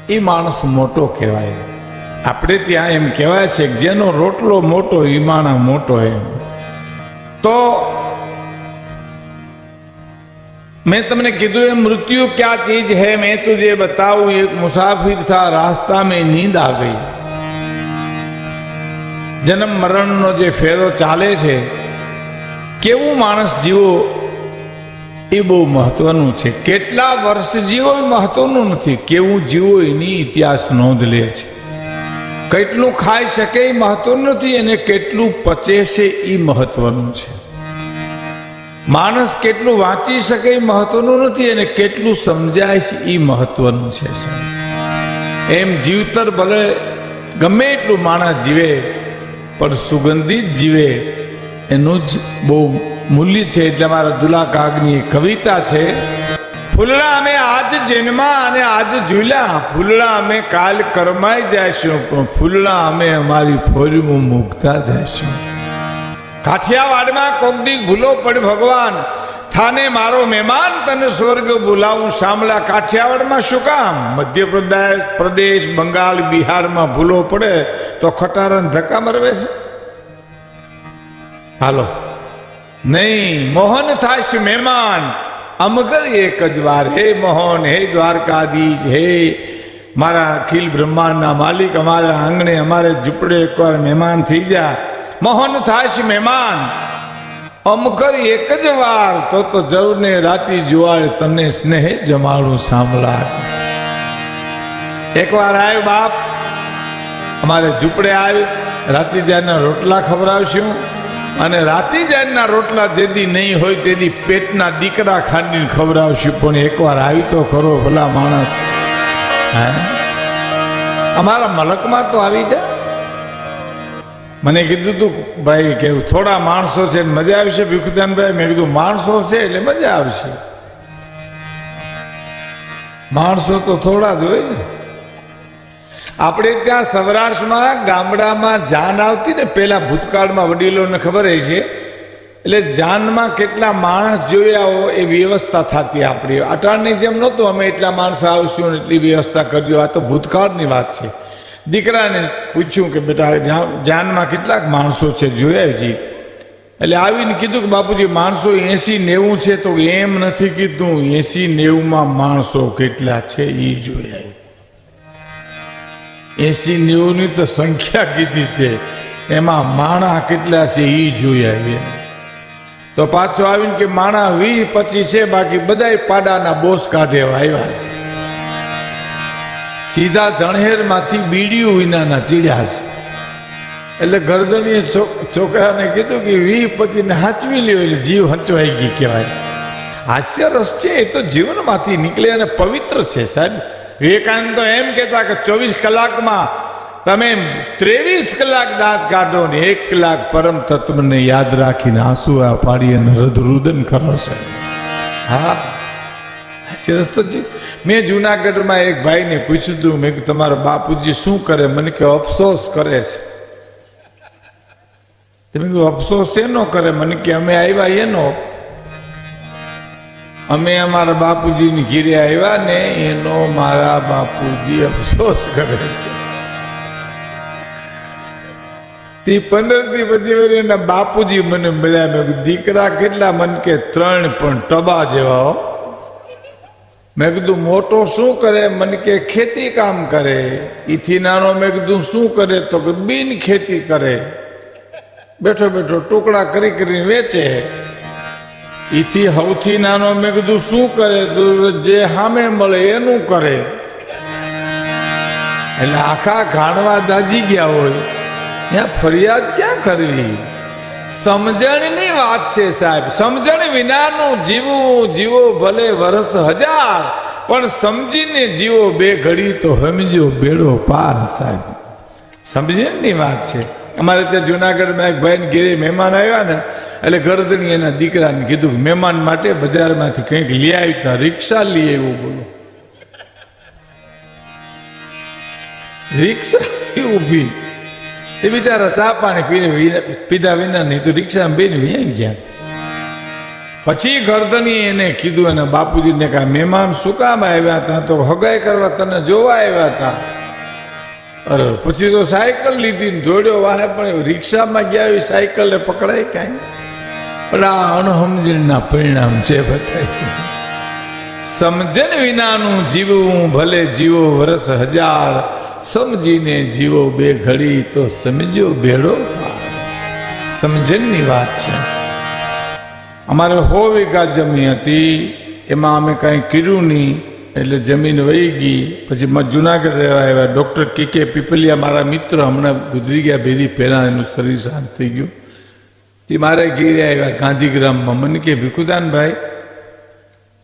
એ માણસ મોટો કહેવાય. આપણે ત્યાં એમ કહેવાય છે કે જેનો રોટલો મોટો એ માણસ મોટો. એમ તો मैं तुमने कीधु है मृत्यु क्या चीज है मैं तुझे बताऊं. एक मुसाफिर था रास्ता में नींद आ गई. जन्म मरण नो जे फेरो चाले छे केवू माणस जीवो ए बहु महत्वनुं छे. केटला वर्ष जीवो ए महत्वनुं नथी, केवू जीवो एनी इतिहास नोंध ले छे. केटलुं खाई शके ए महत्वनुं नथी अने केटलुं पचे छे ए महत्वनुं छे. मानस केटलू वांची शके महत्वनुं नथी अने केटलू समजाय छे ई महत्वनुं छे. एम जीवतर भले गमे एटलुं माणस जीवे पण सुगंधित जीवे एनुं ज बहु मूल्य छे. एटले मारा दुला कागनी कविता छे. फूलड़ा अमे आज जन्मा अने आज झूल्या, फूलड़ा अमे काल करमाई जायशुं पण फूलड़ा अमे अमारी फोरीमां मूकता जायशुं. काठियावाड़ में कोक दी भूलो पड़ भगवान थाने मारो मेहमान तने स्वर्ग बुलाऊं. शामला काठियावाड़ में शू काम? मध्य प्रदेश बंगाल बिहार में भूलो पड़े तो खटारा धक्का मरवे छे. हालो नहीं, मोहन थाश मेहमान अमगर एक ज वार. हे मोहन, हे द्वारकाधीश, हे मारा अखिल ब्रह्मांड ना मालिक, अमारे आंगणे अमारे झूपड़े एक बार मेहमान थी जा. मोहन थाश मेहमान अमकर एक ज वार तो जरूर ने राती जुआड़ तने स्नेह जमाड़ू सांभला. एक बार आयो बाप अमारे झूपड़े आयो, राती जाना रोटला खवरावशुं अने राती जाना रोटला जेदी नहीं होय तेदी पेटना दीकरा खांडीने खवरावशुं. पण एक बार आवी तो खरो भला माणस. अमारा मलकमां तो आवी जा. मैंने कीधु तू भाई के थोड़ा माणसों से मजा आवशे भिखुदान भाई. मैं कीधु माणसों से एटले मजा आवशे. माणसों तो थोड़ा ज होय ने. आपणे त्यां सौराष्ट्रमां गामडामां जान आवती ने पेला भूतकाळमां वडीलोने खबर हशे એટલે જાનમાં કેટલા માણસ જોયા હો એ વ્યવસ્થા થતી. આપણી અટાણની જેમ નહોતું અમે એટલા માણસ આવશું ને એટલી વ્યવસ્થા કરજો. આ તો ભૂતકાળની વાત છે. દીકરાને પૂછ્યું કે બેટા જાનમાં કેટલાક માણસો છે જોયાજી? એટલે આવીને કીધું કે બાપુજી માણસો 80-90 છે. તો એમ નથી કીધું, 80-90 માણસો કેટલા છે એ જોયા. 80-90 તો સંખ્યા કીધી તે, એમાં માણા કેટલા છે એ જોયા. તો પાછો આવીને કે માણા 20-25 છે, બાકી બધાય પાડાના બોસ કાઢે આવ્યા છે. सीधा धणहेर माथी बीड़ियों विना चीड़्या छे. એટલે ગરદણીએ છોકરાને કીધું કે 20-25 ને હાચવી લ્યો એટલે જીવ હચવાઈ ગઈ કહેવાય. હાસ્ય રસ છે એ તો જીવનમાંથી નીકળે અને પવિત્ર છે સાહેબ. વિવેકાનંદ તો એમ કહેતા કે 24 કલાકમાં તમે 23 કલાક દાંત કાઢો ને 1 કલાક પરમ તત્વને યાદ રાખીને આંસુ પાડી અને હૃદરુદન કરો છે. હા સરસ તો છે. મેં જુનાગઢમાં એક ભાઈને પૂછ્યું હતું, મેં કીધું તમારા બાપુજી શું કરે? મને કે અફસોસ કરે છે. તમે કીધું અફસોસ એનો કરે? મને કે અમે આવ્યા એનો, અમે અમારા બાપુજીની ઘીરે આવ્યા ને એનો મારા બાપુજી અફસોસ કરે છે. તે 15 પછી એના બાપુજી મને મળ્યા. મેં કીધું દીકરા કેટલા? મને કે 3 પણ ટબા જેવા. मैं कीधु मोटो शू करे? मन के खेती काम करे. इथी नानो मैं कीधु शू करे? तो कि बीन खेती करे. बैठो बैठो टुकड़ा करी करी वेचे. इथी हौथी नानो मैं कीधु शू करे? तो जे हामे मळे एनुं करे. એટલે આખા ઘાણવા દાજી ગયા હોય ત્યાં ફરિયાદ ક્યાં કરવી? સમજણની વાત છે સાહેબ. સમજણ વિનાનું જીવવું જીવો ભલે વરસ 1000 પણ સમજીને જીવો 2 ઘડી તો સમજો બેડો પાર સાહેબ. સમજણની વાત છે. અમારે ત્યાં જુનાગઢમાં એક ભાઈને ઘેરે મહેમાન આવ્યા ને એટલે ગરદણી એના દીકરાને કીધું કે મહેમાન માટે બજારમાંથી કંઈક લઈ આવતા. રિક્ષા લઈ આવ્યું. બોલો, રિક્ષા ઊભી. એ બિચારા ચા પાણી પીધા વિના નહીં તો રિક્ષામાં બેન વ્યાઈ ગયા. પછી ગરદની એને કીધું, અને બાપુજીને કહ્યું, મહેમાન શું કામ આવ્યા હતા? તો હગાઈ કરવા તને જોવા આવ્યા હતા. અરે પછી તો સાયકલ લીધી ને દોડ્યો વાહે, પણ રિક્ષામાં ગયા એવી સાયકલને પકડાય કાંઈ? પણ આ અણસમજણના પરિણામ છે બતાય છે. સમજણ વિનાનું જીવવું ભલે જીવો વર્ષ હજાર, સમજીને જીવો બે ઘડી તો સમજો બેડો પાર. સમજણની વાત છે. અમારે 100 વીઘા જમીન હતી, એમાં અમે કાંઈ કર્યું નહીં, એટલે જમીન વહી ગઈ. પછી જુનાગઢ રહેવા આવ્યા. ડૉક્ટર કે પીપલિયા મારા મિત્ર હમણાં ગુજરી ગયા, ભેદી પહેલાં એનું શરીર શાંત થઈ ગયું. તે મારે ઘેરે આવ્યા ગાંધીગ્રામમાં. મને કે ભીખુદાનભાઈ,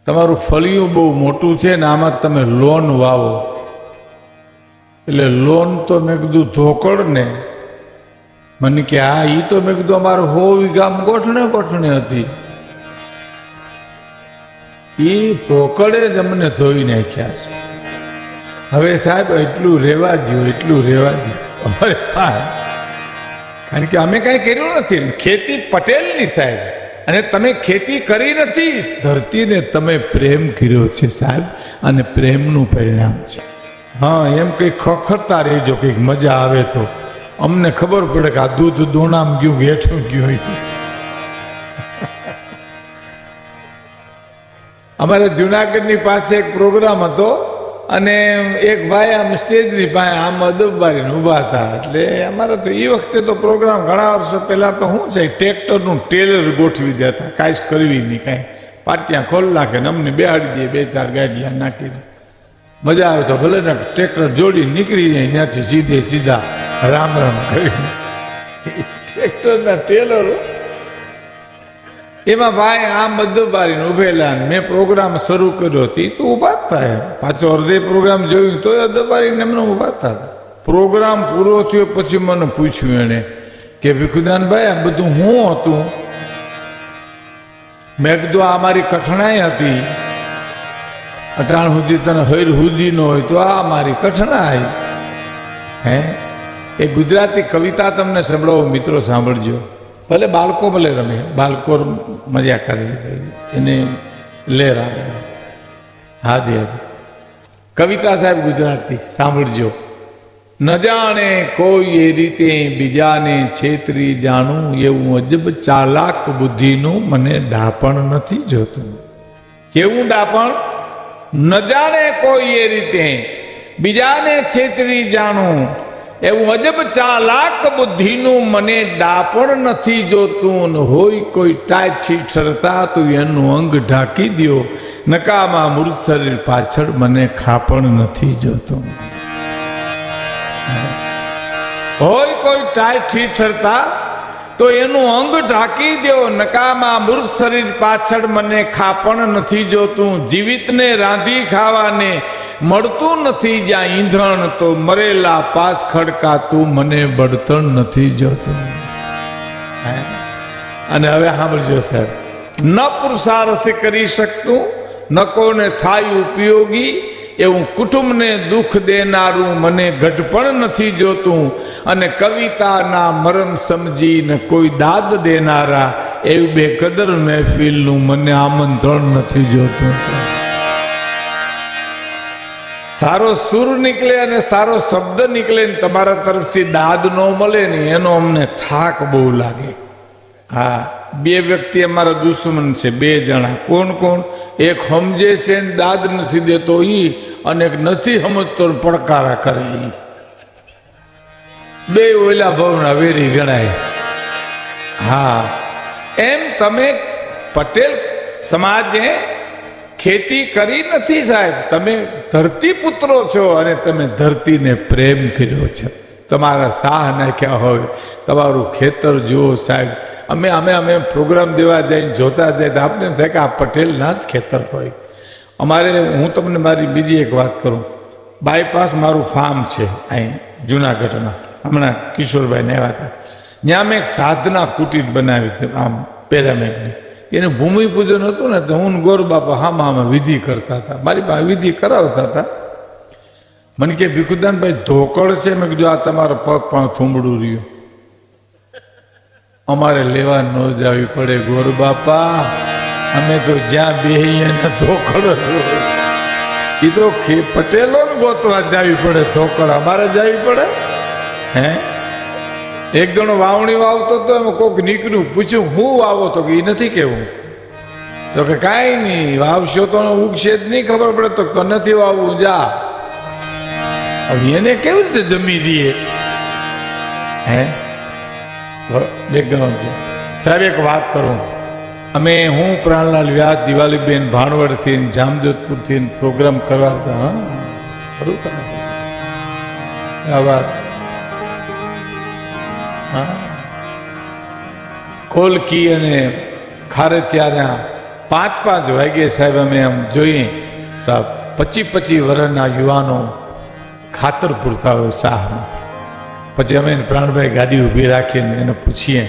તમારું ફળિયું બહુ મોટું છે ને આમાં તમે લોન વાવો. એટલે લોન તો મેં કીધું ધોકડ ને. મને કે હા, એ તો મેં કીધું અમારે 100 વીઘામાં ગોઠણે હતી. એ ધોકડે જ અમને ધોઈ નાખ્યા છે. હવે સાહેબ એટલું રહેવા દો, એટલું રહેવા દો. અમારે કારણ કે અમે કાંઈ કર્યું નથી. ખેતી પટેલની સાહેબ, અને તમે ખેતી કરી નથી, ધરતીને તમે પ્રેમ કર્યો છે સાહેબ, અને પ્રેમનું પરિણામ છે. હા, એમ કંઈક ખખડતા રહેજો, કંઈક મજા આવે તો અમને ખબર પડે કે આ દૂધ દોણામ ગયું ગેઠું ગયું. અમારે જુનાગઢની પાસે એક પ્રોગ્રામ હતો, અને એક ભાઈ આમ સ્ટેજની પાસે આમ અદબબારીને ઊભા હતા. એટલે અમારે તો એ વખતે તો પ્રોગ્રામ ઘણા વર્ષો પહેલાં તો શું છે, ટ્રેક્ટરનું ટેલર ગોઠવી દેતા, કાંઈ જ કરવી નહીં, કાંઈ પાટિયા ખોલ નાખે ને અમને બેહાડી દે, 2-4 ગાડીયા નાખીને. મજા આવે તો ભલે ને ટ્રેક્ટર જોડી નીકળી જાય ત્યાંથી સીધે સીધા રામ રામ કરીને. ટ્રેક્ટરના ટેલરો એમાં ભાઈ આમ અદબબારીને ઉભેલા. મેં પ્રોગ્રામ શરૂ કર્યો હતો, તો ઊભા જ થાય. પાછો અડધે પ્રોગ્રામ જોયું તો અદબબારીને એમને ઊભા થતા. પ્રોગ્રામ પૂરો થયો પછી મને પૂછ્યું એણે કે ભીખુદાનભાઈ, આ બધું શું હતું? મેં કીધું આ મારી કઠણાઈ હતી. અટાણ સુધી તને હૈર હુજી ન હોય તો આ મારી કઠણાઈ. હે, એ ગુજરાતી કવિતા તમને સંભળાવો મિત્રો, સાંભળજો. ભલે બાળકો ભલે રમે, બાળકો મજા કરે, એને લેર આવે. હાજી હાજી, કવિતા સાહેબ ગુજરાતી સાંભળજો. ન જાણે કોઈ એ રીતે બીજાને છેતરી જાણું, એવું અજબ ચાલાક બુદ્ધિનું મને ડાપણ નથી જોતું. કેવું ડાપણ? ન જાણે કોઈ એ રીતે બીજાને છેતરી જાણું, એવું અજબ ચાલાક બુદ્ધિનું મને ડાપણ નથી જોતું. હોય કોઈ ટાઈટ છીછરતા તો એનું અંગ ઢાંકી દો, નકામા મૃત શરીર પાછળ મને ખાપણ નથી જોતું. હોય કોઈ ટાઈટ છીછરતા તો એનું અંગ ઢાંકી દો, નકામા મૃત શરીર પાછળ મને ખાપણ નથી જોતું. જીવિતને રાંધી ખાવાને મળતું નથી જ્યાં ઈંધણ, તો મરેલા પાસ ખડકાતું મને બળતણ નથી જોતું. અને હવે સાંભળજો સાહેબ, ન પુરુષાર્થ કરી શકતું, ન કોને થાય ઉપયોગી, એવું કુટુંબને દુઃખ દેનારું મને ઘટપણ નથી જોતું. અને કવિતાના મરમ સમજીને કોઈ દાદ દેનારા, એવું બેકદર મહેફિલનું મને આમંત્રણ નથી જોતું. સારો સુર નીકળે અને સારો શબ્દ નીકળે ને તમારા તરફથી દાદ ન મળે ને, એનો અમને થાક બહુ લાગે. હા, 2 વ્યક્તિ અમારા દુશ્મન છે, 2 જણા. કોણ કોણ? એક સમજે છે ને દાદ નથી દેતો ઈ, અને એક નથી સમજતો પડકારા કરે ઈ. 2 ઓલા ભવના વેરી ગણાય. હા, એમ તમે પટેલ સમાજે ખેતી કરી નથી સાહેબ, તમે ધરતી પુત્રો છો, અને તમે ધરતીને પ્રેમ કર્યો છે. તમારા સાહ નાખ્યા હોય, તમારું ખેતર જુઓ સાહેબ. અમે પ્રોગ્રામ દેવા જઈને જોતા જાય તો આપને એમ થાય કે આ પટેલના જ ખેતર હોય. અમારે, હું તમને મારી બીજી એક વાત કરું. બાયપાસ મારું ફાર્મ છે અહીં જુનાગઢમાં. હમણાં કિશોરભાઈને આવ્યા હતા, ત્યાં મેં એક સાધના કુટીર બનાવી હતી, આમ પેરામેડની. એનું ભૂમિપૂજન હતું ને, તો હું ગોર બાપા હામાં વિધિ કરતા હતા. મારી પાસે વિધિ કરાવતા હતા. મને કે ભીખુદાનભાઈ ધોકડ છે. મેં કીધું આ તમારો પગ પણ થૂંબડું રહ્યું, અમારે લેવા ન જાવી પડે ગોર બાપા. અમે તો જ્યાં બેહીએ ને ધોકડ એ તો પટેલો ને ગોતવા જવી પડે, ધોકડ અમારે જવી પડે. હે એક જણો વાવણી વાવતો તો એમાં કોઈક નીકળ્યું, પૂછ્યું હું વાવો, તો કે એ નથી કેવું, તો કે કાંઈ નહીં વાવશો તો ઉગશે જ નહીં, ખબર પડે તો નથી વાવવું, જા. હવે એને કેવી રીતે જમી દઈએ? હે એક ગણો છે સાહેબ. એક વાત કરું, અમે હું પ્રાણલાલ વ્યાસ, દિવાલીબેન ભાણવડથી, જામજોધપુરથી પ્રોગ્રામ કરવા હતા. શરૂ કરે આ વાત. કોલકી અને ખારચિયાના 5-5 વાગે સાહેબ અમે આમ જોઈએ તો 25-25 વર્ષના યુવાનો ખાતર પૂરતા હોય શાહમાં. પછી અમે પ્રાણભાઈ ગાડી ઊભી રાખીને એને પૂછીએ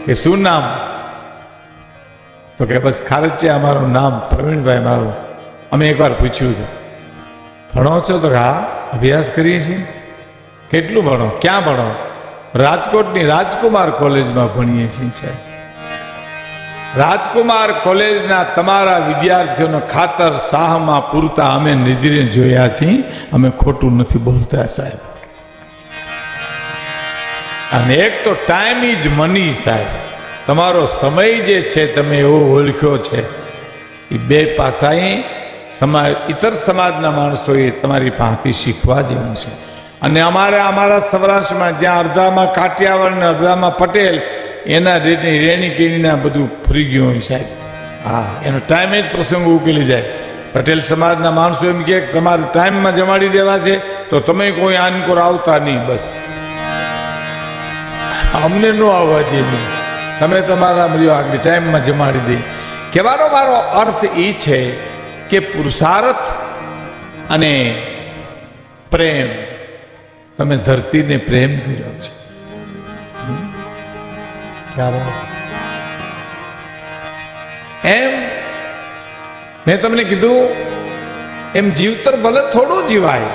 કે શું નામ? તો કે બસ ખારચિયા અમારું નામ, પ્રવીણભાઈ મારું. અમે એકવાર પૂછ્યું હતું ભણો છો? તો હા અભ્યાસ કરીએ છીએ. કેટલું ભણો? ક્યાં ભણો? રાજકોટની રાજકુમાર કોલેજમાં ભણીએ છીએ સાહેબ. રાજકુમાર કોલેજના તમારા વિદ્યાર્થીઓનો ખાતર શાહમાં પૂરતા અમે નજરે જોયા છીએ. અમે ખોટું નથી બોલતા સાહેબ. અને એક તો ટાઈમ ઇઝ મની સાહેબ. તમારો સમય જે છે તમે એવો ઓળખ્યો છે, એ બે પાસાએ સમાજ, ઇતર સમાજના માણસોએ તમારી પાસેથી શીખવા જેવું છે. અને અમારા સૌરાષ્ટ્રમાં જ્યાં અડધામાં કાઠિયાવાડ ને અડધામાં પટેલ, એના રેણી કેણીના બધું ફરી ગયું હોય સાહેબ. હા, એનો ટાઈમે જ પ્રસંગ ઉકેલી જાય. પટેલ સમાજના માણસો એમ કે તમારે ટાઈમમાં જમાડી દેવા છે તો તમે કોઈ આનકોર આવતા નહીં, બસ અમને ન આવવા દે નહીં, તમે તમારા આગળ ટાઈમમાં જમાડી દે. કહેવાનો મારો અર્થ એ છે કે પુરુષાર્થ અને પ્રેમ, તમે ધરતીને પ્રેમ કર્યો છે. એમ મેં તમને કીધું એમ જીવતર ભલે થોડું જીવાય,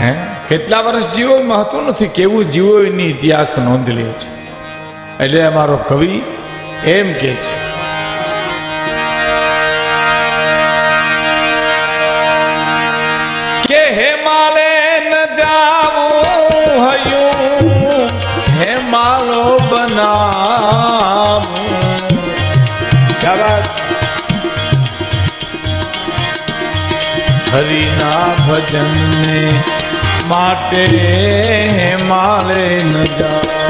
હે કેટલા વર્ષ જીવો મહત્વ નથી, કેવું જીવો એની ઇતિહાસ નોંધ લે છે. એટલે અમારો કવિ એમ કે છે કે હેમાલે ન જાવું હયું, હેમાલો બનાવું. હરિના ભજન માટે હેમાલે ન જાવું.